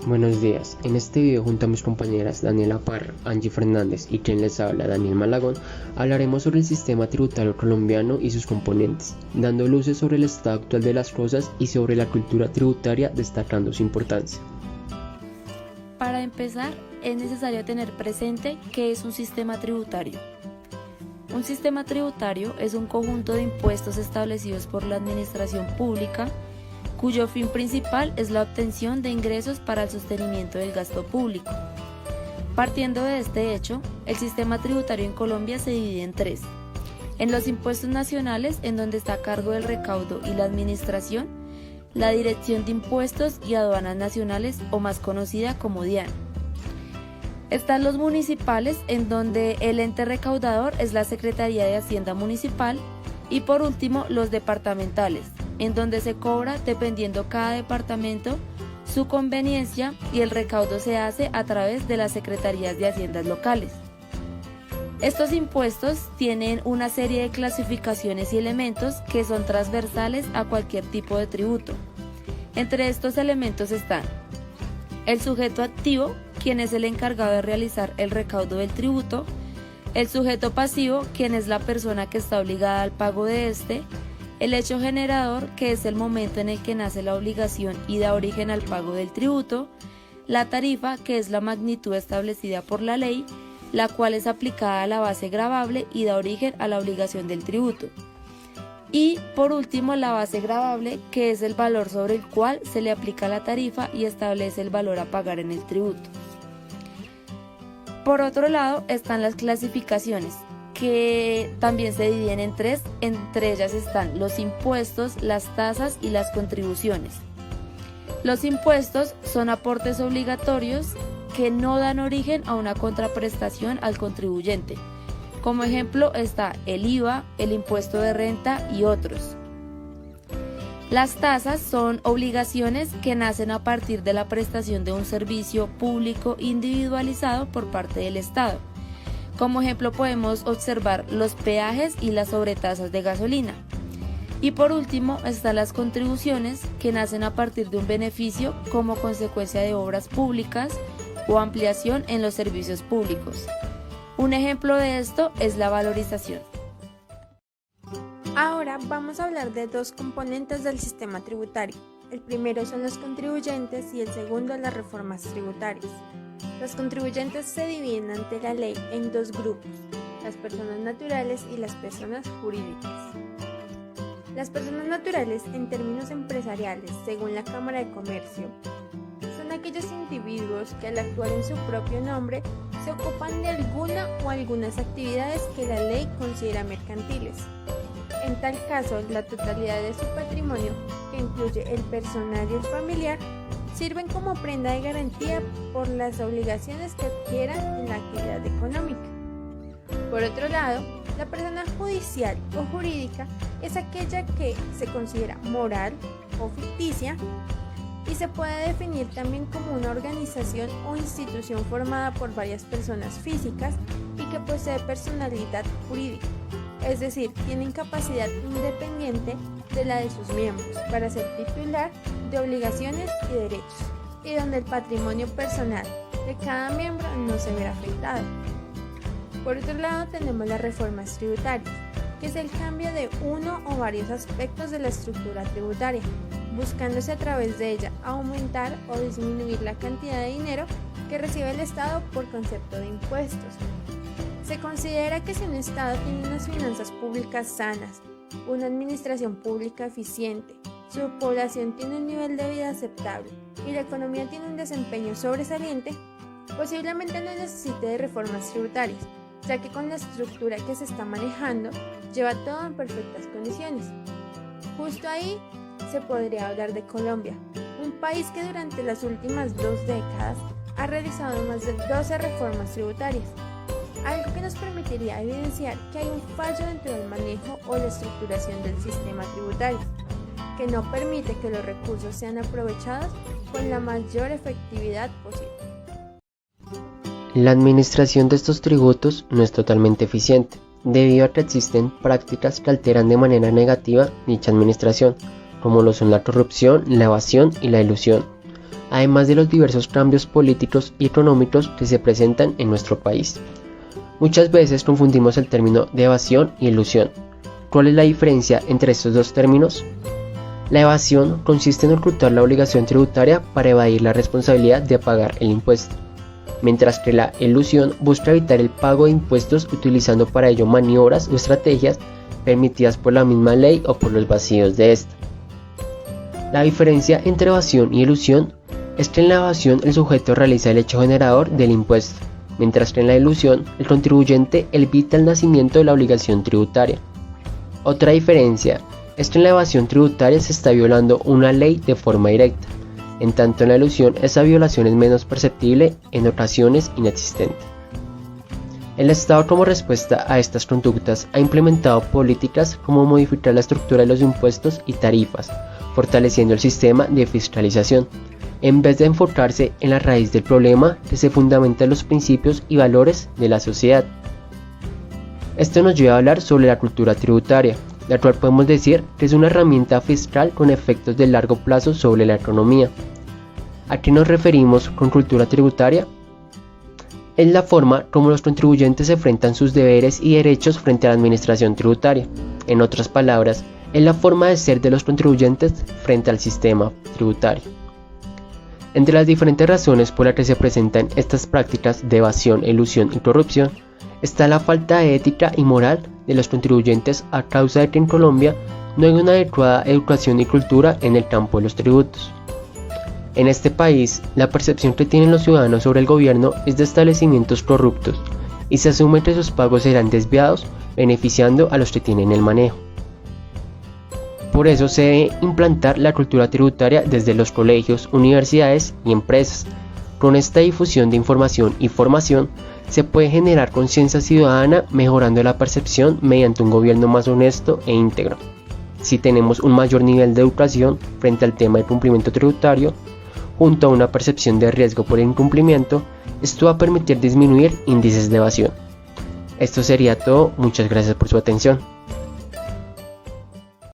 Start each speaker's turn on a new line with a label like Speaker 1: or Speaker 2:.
Speaker 1: Buenos días, en este video junto a mis compañeras Daniela Parra, Angie Fernández y quien les habla, Daniel Malagón, hablaremos sobre el sistema tributario colombiano y sus componentes, dando luces sobre el estado actual de las cosas y sobre la cultura tributaria, destacando su importancia.
Speaker 2: Para empezar, es necesario tener presente qué es un sistema tributario. Un sistema tributario es un conjunto de impuestos establecidos por la administración pública, cuyo fin principal es la obtención de ingresos para el sostenimiento del gasto público. Partiendo de este hecho, el sistema tributario en Colombia se divide en tres. En los impuestos nacionales, en donde está a cargo del recaudo y la administración, la Dirección de Impuestos y Aduanas Nacionales, o más conocida como DIAN. Están los municipales, en donde el ente recaudador es la Secretaría de Hacienda Municipal, y por último los departamentales, en donde se cobra, dependiendo cada departamento, su conveniencia, y el recaudo se hace a través de las secretarías de haciendas locales. Estos impuestos tienen una serie de clasificaciones y elementos que son transversales a cualquier tipo de tributo. Entre estos elementos están el sujeto activo, quien es el encargado de realizar el recaudo del tributo; el sujeto pasivo, quien es la persona que está obligada al pago de este; el hecho generador, que es el momento en el que nace la obligación y da origen al pago del tributo; la tarifa, que es la magnitud establecida por la ley, la cual es aplicada a la base gravable y da origen a la obligación del tributo; y por último la base gravable, que es el valor sobre el cual se le aplica la tarifa y establece el valor a pagar en el tributo. Por otro lado están las clasificaciones, que también se dividen en tres. Entre ellas están los impuestos, las tasas y las contribuciones. Los impuestos son aportes obligatorios que no dan origen a una contraprestación al contribuyente. Como ejemplo está el IVA, el impuesto de renta y otros. Las tasas son obligaciones que nacen a partir de la prestación de un servicio público individualizado por parte del Estado. Como ejemplo podemos observar los peajes y las sobretasas de gasolina. Y por último están las contribuciones, que nacen a partir de un beneficio como consecuencia de obras públicas o ampliación en los servicios públicos. Un ejemplo de esto es la valorización.
Speaker 3: Ahora vamos a hablar de dos componentes del sistema tributario. El primero son los contribuyentes y el segundo las reformas tributarias. Los contribuyentes se dividen ante la ley en dos grupos: las personas naturales y las personas jurídicas. Las personas naturales, en términos empresariales, según la Cámara de Comercio, son aquellos individuos que al actuar en su propio nombre se ocupan de alguna o algunas actividades que la ley considera mercantiles. En tal caso, la totalidad de su patrimonio, que incluye el personal y el familiar, sirven como prenda de garantía por las obligaciones que adquieran en la actividad económica. Por otro lado, la persona judicial o jurídica es aquella que se considera moral o ficticia y se puede definir también como una organización o institución formada por varias personas físicas y que posee personalidad jurídica, es decir, tienen capacidad independiente de la de sus miembros para ser titular de obligaciones y derechos, y donde el patrimonio personal de cada miembro no se verá afectado. Por otro lado tenemos las reformas tributarias, que es el cambio de uno o varios aspectos de la estructura tributaria, buscándose a través de ella aumentar o disminuir la cantidad de dinero que recibe el Estado por concepto de impuestos. Se considera que si un Estado tiene unas finanzas públicas sanas, una administración pública eficiente, su población tiene un nivel de vida aceptable y la economía tiene un desempeño sobresaliente, posiblemente no necesite de reformas tributarias, ya que con la estructura que se está manejando lleva todo en perfectas condiciones. Justo ahí se podría hablar de Colombia, un país que durante las últimas 2 décadas ha realizado más de 12 reformas tributarias, algo que nos permitiría evidenciar que hay un fallo dentro del manejo o la estructuración del sistema tributario, que no permite que los recursos sean aprovechados con la mayor efectividad posible.
Speaker 1: La administración de estos tributos no es totalmente eficiente, debido a que existen prácticas que alteran de manera negativa dicha administración, como lo son la corrupción, la evasión y la elusión. además de los diversos cambios políticos y económicos que se presentan en nuestro país. Muchas veces confundimos el término de evasión y elusión. ¿Cuál es la diferencia entre estos dos términos? La evasión consiste en ocultar la obligación tributaria para evadir la responsabilidad de pagar el impuesto, mientras que la elusión busca evitar el pago de impuestos utilizando para ello maniobras o estrategias permitidas por la misma ley o por los vacíos de esta. La diferencia entre evasión y elusión es que en la evasión el sujeto realiza el hecho generador del impuesto, mientras que en la elusión el contribuyente evita el nacimiento de la obligación tributaria. Otra diferencia es que en la evasión tributaria se está violando una ley de forma directa, en tanto en la elusión esa violación es menos perceptible, en ocasiones inexistente. El Estado, como respuesta a estas conductas, ha implementado políticas como modificar la estructura de los impuestos y tarifas, fortaleciendo el sistema de fiscalización, en vez de enfocarse en la raíz del problema que se fundamenta en los principios y valores de la sociedad. Esto nos lleva a hablar sobre la cultura tributaria, la cual podemos decir que es una herramienta fiscal con efectos de largo plazo sobre la economía. ¿A qué nos referimos con cultura tributaria? Es la forma como los contribuyentes enfrentan sus deberes y derechos frente a la administración tributaria. En otras palabras, es la forma de ser de los contribuyentes frente al sistema tributario. Entre las diferentes razones por las que se presentan estas prácticas de evasión, elusión y corrupción, está la falta de ética y moral de los contribuyentes a causa de que en Colombia no hay una adecuada educación y cultura en el campo de los tributos. En este país, la percepción que tienen los ciudadanos sobre el gobierno es de establecimientos corruptos y se asume que sus pagos serán desviados, beneficiando a los que tienen el manejo. Por eso se debe implantar la cultura tributaria desde los colegios, universidades y empresas. Con esta difusión de información y formación, se puede generar conciencia ciudadana mejorando la percepción mediante un gobierno más honesto e íntegro. Si tenemos un mayor nivel de educación frente al tema del cumplimiento tributario, junto a una percepción de riesgo por el incumplimiento, esto va a permitir disminuir índices de evasión. Esto sería todo, muchas gracias por su atención.